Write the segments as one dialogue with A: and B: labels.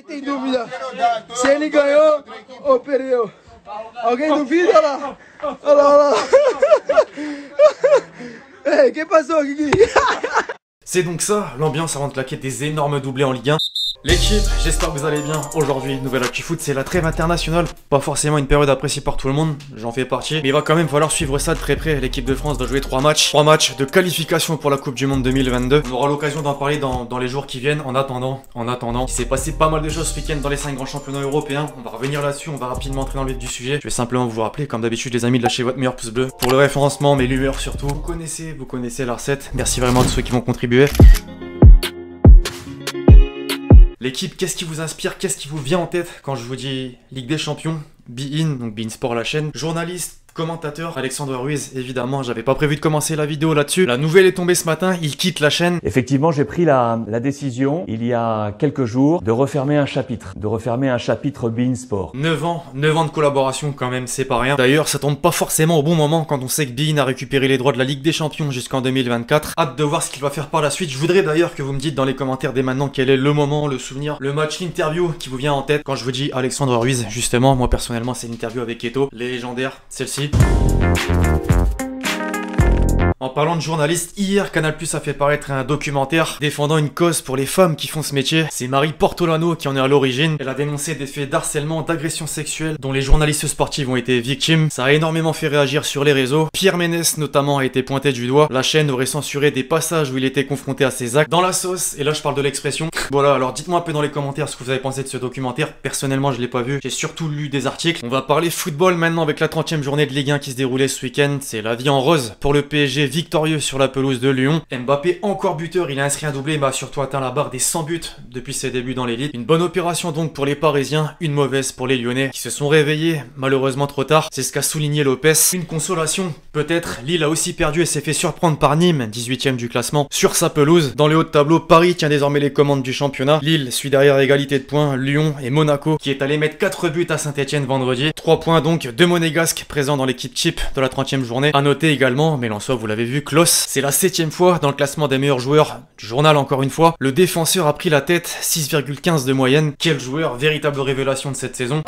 A: Tem dúvida? Se ele ganhou ou perdeu? Alguém duvida lá? Olha lá, olha lá. Hey, que passou, Guigui?
B: C'est donc ça, l'ambiance avant de claquer des énormes doublés en Ligue 1. L'équipe, j'espère que vous allez bien. Aujourd'hui, nouvelle actu foot, c'est la trêve internationale. Pas forcément une période appréciée par tout le monde, j'en fais partie. Mais il va quand même falloir suivre ça de très près. L'équipe de France doit jouer 3 matchs. 3 matchs de qualification pour la Coupe du Monde 2022. On aura l'occasion d'en parler dans les jours qui viennent. En attendant, il s'est passé pas mal de choses ce week-end dans les 5 grands championnats européens. On va revenir là-dessus, on va rapidement entrer dans le vif du sujet. Je vais simplement vous rappeler, comme d'habitude les amis, de lâcher votre meilleur pouce bleu pour le référencement, mais l'humeur surtout. Vous connaissez la recette. Merci vraiment à tous ceux qui vont contribuer. L'équipe, qu'est-ce qui vous inspire, qu'est-ce qui vous vient en tête quand je vous dis Ligue des Champions, Be-In, donc Be-In Sport la chaîne, journaliste, commentateur, Alexandre Ruiz, évidemment, j'avais pas prévu de commencer la vidéo là-dessus. La nouvelle est tombée ce matin, il quitte la chaîne.
C: Effectivement, j'ai pris la décision, il y a quelques jours, de refermer un chapitre Be-In Sport.
B: 9 ans de collaboration quand même, c'est pas rien. D'ailleurs, ça tombe pas forcément au bon moment quand on sait que Be-In a récupéré les droits de la Ligue des Champions jusqu'en 2024. Hâte de voir ce qu'il va faire par la suite. Je voudrais d'ailleurs que vous me dites dans les commentaires dès maintenant quel est le moment, le souvenir, le match, l'interview qui vous vient en tête. Quand je vous dis Alexandre Ruiz, justement, moi personnellement, c'est l'interview avec Eto'o, légendaire, celle-ci. En parlant de journalistes, hier Canal+ a fait paraître un documentaire défendant une cause pour les femmes qui font ce métier. C'est Marie Portolano qui en est à l'origine. Elle a dénoncé des faits d'harcèlement, d'agression sexuelle dont les journalistes sportives ont été victimes. Ça a énormément fait réagir sur les réseaux. Pierre Ménès notamment a été pointé du doigt. La chaîne aurait censuré des passages où il était confronté à ses actes. Dans la sauce, et là je parle de l'expression. Voilà, alors dites-moi un peu dans les commentaires ce que vous avez pensé de ce documentaire. Personnellement je l'ai pas vu, j'ai surtout lu des articles. On va parler football maintenant avec la 30e journée de Ligue 1 qui se déroulait ce week-end. C'est la vie en rose pour le PSG victorieux sur la pelouse de Lyon. Mbappé encore buteur, il a inscrit un doublé, mais a surtout atteint la barre des 100 buts depuis ses débuts dans l'élite. Une bonne opération donc pour les Parisiens, une mauvaise pour les Lyonnais qui se sont réveillés malheureusement trop tard. C'est ce qu'a souligné Lopez. Une consolation peut-être, Lille a aussi perdu et s'est fait surprendre par Nîmes, 18e du classement, sur sa pelouse. Dans le haut de tableau, Paris tient désormais les commandes du championnat. Lille suit derrière égalité de points, Lyon et Monaco qui est allé mettre 4 buts à Saint-Etienne vendredi. 3 points donc de Monégasque présent dans l'équipe type de la 30e journée. A noter également, mais en soi vous l'avez vu, Klose, c'est la 7e fois dans le classement des meilleurs joueurs du journal encore une fois. Le défenseur a pris la tête, 6,15 de moyenne. Quel joueur, véritable révélation de cette saison.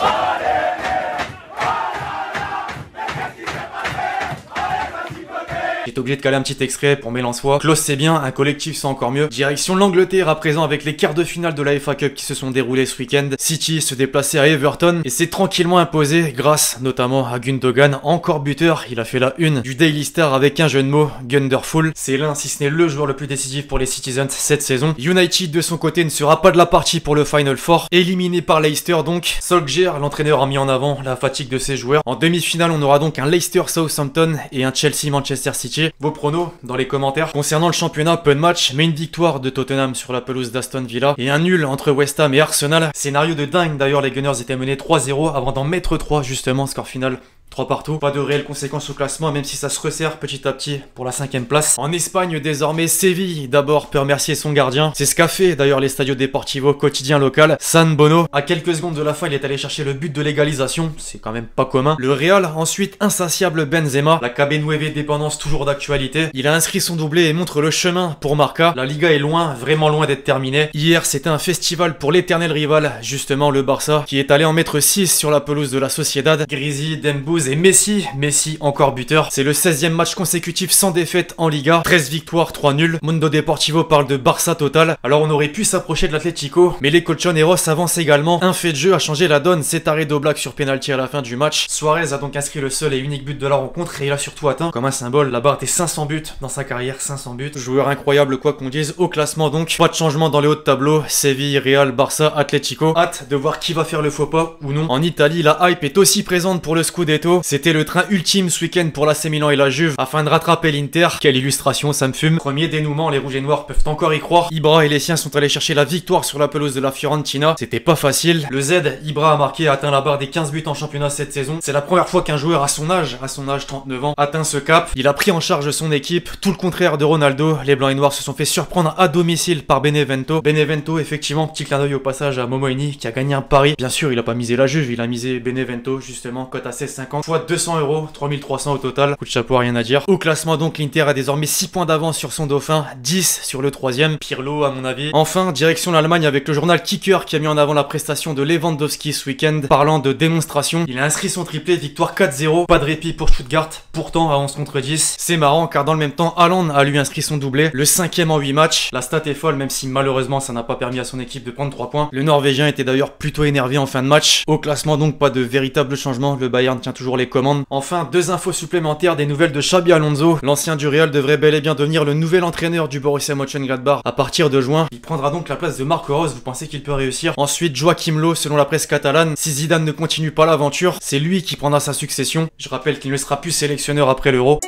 B: J'étais obligé de caler un petit extrait pour Mélençois. Klose c'est bien, un collectif c'est encore mieux. Direction l'Angleterre à présent avec les quarts de finale de la FA Cup qui se sont déroulés ce week-end. City se déplaçait à Everton et s'est tranquillement imposé grâce notamment à Gundogan, encore buteur. Il a fait la une du Daily Star avec un jeu de mots, Gunderful. C'est l'un si ce n'est le joueur le plus décisif pour les Citizens cette saison. United de son côté ne sera pas de la partie pour le Final Four. Éliminé par Leicester donc. Solskjaer, l'entraîneur, a mis en avant la fatigue de ses joueurs. En demi-finale on aura donc un Leicester Southampton et un Chelsea Manchester City. Vos pronos dans les commentaires. Concernant le championnat, peu de matchs, mais une victoire de Tottenham sur la pelouse d'Aston Villa et un nul entre West Ham et Arsenal. Scénario de dingue d'ailleurs, les Gunners étaient menés 3-0 avant d'en mettre 3 justement, score final 3 partout. Pas de réelles conséquences au classement, même si ça se resserre petit à petit pour la 5e place. En Espagne, désormais, Séville d'abord peut remercier son gardien. C'est ce qu'a fait d'ailleurs l'Estadio Deportivo, quotidien local. San Bono, à quelques secondes de la fin, il est allé chercher le but de l'égalisation. C'est quand même pas commun. Le Real, ensuite, insatiable Benzema. La KB9 dépendance toujours d'actualité. Il a inscrit son doublé et montre le chemin pour Marca. La Liga est loin, vraiment loin d'être terminée. Hier, c'était un festival pour l'éternel rival, justement le Barça, qui est allé en mettre 6 sur la pelouse de la Sociedad. Grisi, Dembouz et Messi encore buteur. C'est le 16e match consécutif sans défaite en Liga. 13 victoires, 3 nuls. Mundo Deportivo parle de Barça total. Alors on aurait pu s'approcher de l'Atlético, mais les colchoneros avancent également. Un fait de jeu a changé la donne, c'est arrêt d'Oblak sur penalty à la fin du match. Suarez a donc inscrit le seul et unique but de la rencontre et il a surtout atteint, comme un symbole, la barre des 500 buts dans sa carrière, 500 buts. Joueur incroyable quoi qu'on dise. Au classement donc, pas de changement dans les hauts de tableau. Séville, Real, Barça, Atlético. Hâte de voir qui va faire le faux pas ou non. En Italie, la hype est aussi présente pour le Scudetto. C'était le train ultime ce week-end pour l'AC Milan et la Juve afin de rattraper l'Inter. Quelle illustration, ça me fume. Premier dénouement, les rouges et noirs peuvent encore y croire. Ibra et les siens sont allés chercher la victoire sur la pelouse de la Fiorentina. C'était pas facile. Le Z, Ibra a marqué et atteint la barre des 15 buts en championnat cette saison. C'est la première fois qu'un joueur à son âge 39 ans, atteint ce cap. Il a pris en charge son équipe, tout le contraire de Ronaldo. Les blancs et noirs se sont fait surprendre à domicile par Benevento. Benevento, effectivement, petit clin d'œil au passage à Momoini qui a gagné un pari. Bien sûr, il a pas misé la Juve, il a misé Benevento justement, cote à 16,50. 50 fois 200 €, 3300 au total. Coup de chapeau, rien à dire. Au classement donc, l'Inter a désormais 6 points d'avance sur son dauphin, 10 sur le 3ème, Pirlo à mon avis. Enfin, direction l'Allemagne avec le journal Kicker qui a mis en avant la prestation de Lewandowski ce week-end. Parlant de démonstration, il a inscrit son triplé, victoire 4-0, pas de répit pour Stuttgart, pourtant à 11 contre 10. C'est marrant car dans le même temps, Haaland a lui inscrit son doublé, le 5ème en 8 matchs. La stat est folle même si malheureusement ça n'a pas permis à son équipe de prendre 3 points. Le Norvégien était d'ailleurs plutôt énervé en fin de match. Au classement donc pas de véritable changement, le Bayern tient toujours les commandes. Enfin, 2 infos supplémentaires, des nouvelles de Xabi Alonso. L'ancien du Real devrait bel et bien devenir le nouvel entraîneur du Borussia Mönchengladbach à partir de juin. Il prendra donc la place de Marco Rose, vous pensez qu'il peut réussir? Ensuite, Joachim Löw, selon la presse catalane, si Zidane ne continue pas l'aventure, c'est lui qui prendra sa succession. Je rappelle qu'il ne sera plus sélectionneur après l'Euro.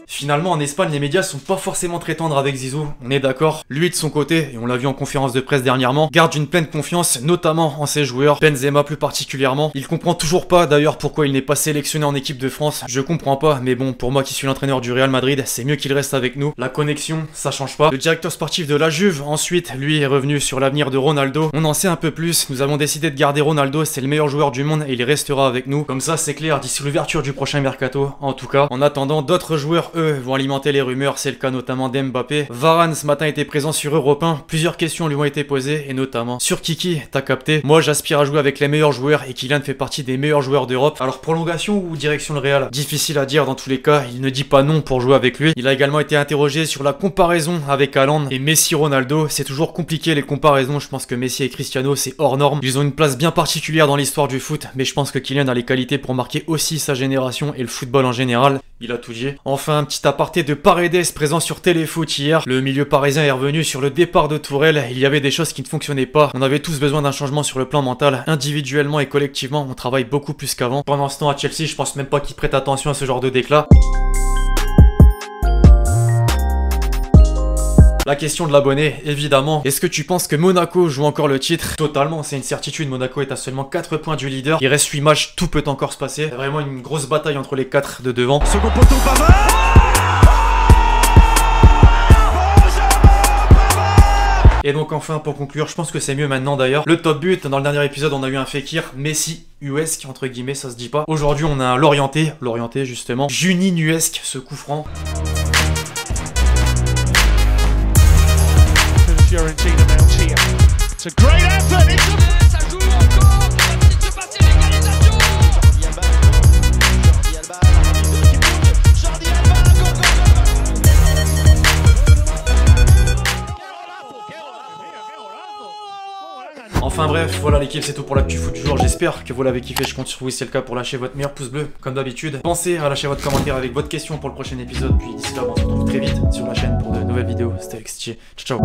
B: Finalement, en Espagne, les médias sont pas forcément très tendres avec Zizou, on est d'accord. Lui, de son côté, et on l'a vu en conférence de presse dernièrement, garde une pleine confiance, notamment en ses joueurs, Benzema plus particulièrement. Il comprend toujours pas d'ailleurs pourquoi il n'est pas sélectionné en équipe de France. Je comprends pas, mais bon, pour moi qui suis l'entraîneur du Real Madrid, c'est mieux qu'il reste avec nous. La connexion, ça change pas. Le directeur sportif de la Juve, ensuite, lui est revenu sur l'avenir de Ronaldo. On en sait un peu plus, nous avons décidé de garder Ronaldo, c'est le meilleur joueur du monde et il restera avec nous. Comme ça, c'est clair, d'ici l'ouverture du prochain mercato, en tout cas. En attendant, d'autres joueurs, eux, vont alimenter les rumeurs, c'est le cas notamment d'Mbappé. Varane ce matin était présent sur Europe 1, plusieurs questions lui ont été posées et notamment sur Kiki, t'as capté. Moi j'aspire à jouer avec les meilleurs joueurs et Kylian fait partie des meilleurs joueurs d'Europe. Alors prolongation ou direction le Real? Difficile à dire dans tous les cas, il ne dit pas non pour jouer avec lui. Il a également été interrogé sur la comparaison avec Haaland et Messi-Ronaldo. C'est toujours compliqué les comparaisons, je pense que Messi et Cristiano c'est hors norme. Ils ont une place bien particulière dans l'histoire du foot, mais je pense que Kylian a les qualités pour marquer aussi sa génération et le football en général. Il a tout dit. Enfin, un petit aparté de Paredes présent sur Téléfoot hier. Le milieu parisien est revenu sur le départ de Tourelle. Il y avait des choses qui ne fonctionnaient pas. On avait tous besoin d'un changement sur le plan mental. Individuellement et collectivement, on travaille beaucoup plus qu'avant. Pendant ce temps, à Chelsea, je pense même pas qu'ils prêtent attention à ce genre de déclat. La question de l'abonné, évidemment. Est-ce que tu penses que Monaco joue encore le titre? Totalement, c'est une certitude. Monaco est à seulement 4 points du leader. Il reste 8 matchs, tout peut encore se passer. C'est vraiment une grosse bataille entre les 4 de devant.
D: Second poteau, Pavard.
B: Et donc enfin pour conclure, je pense que c'est mieux maintenant d'ailleurs. Le top but, dans le dernier épisode on a eu un Fekir, Messi Uesque entre guillemets, ça se dit pas. Aujourd'hui on a un Lorienté justement, Juninho-esque, ce coup franc.
D: Fiorentina now here. It's a great effort. Ça joue encore. Il va se passer l'égalisation. Jordi Alba,
B: Enfin bref, voilà l'équipe, c'est tout pour l'actu foot du jour. J'espère que vous l'avez kiffé, je compte sur vous si c'est le cas pour lâcher votre meilleur pouce bleu comme d'habitude. Pensez à lâcher votre commentaire avec votre question pour le prochain épisode. Puis d'ici là, on se retrouve très vite sur la chaîne pour de nouvelles vidéos. C'était XT. Ciao ciao.